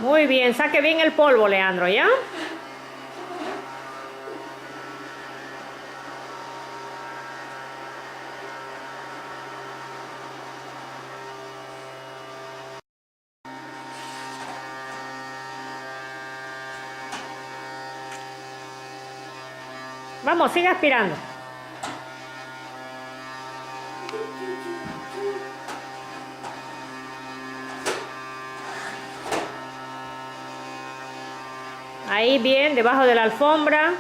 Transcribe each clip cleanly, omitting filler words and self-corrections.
Muy bien, saque bien el polvo, Leandro, ¿ya? Vamos, sigue aspirando. Ahí bien, debajo de la alfombra.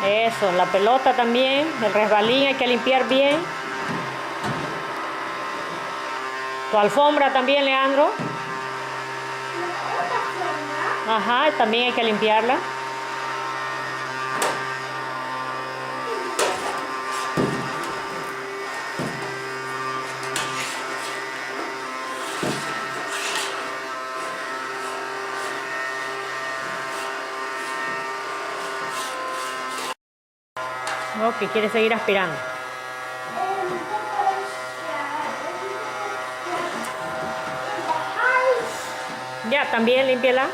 Eso, la pelota también, el resbalín hay que limpiar bien. Tu alfombra también, Leandro. Ajá, también hay que limpiarla. Ok, quiere seguir aspirando. Ya, también límpiala.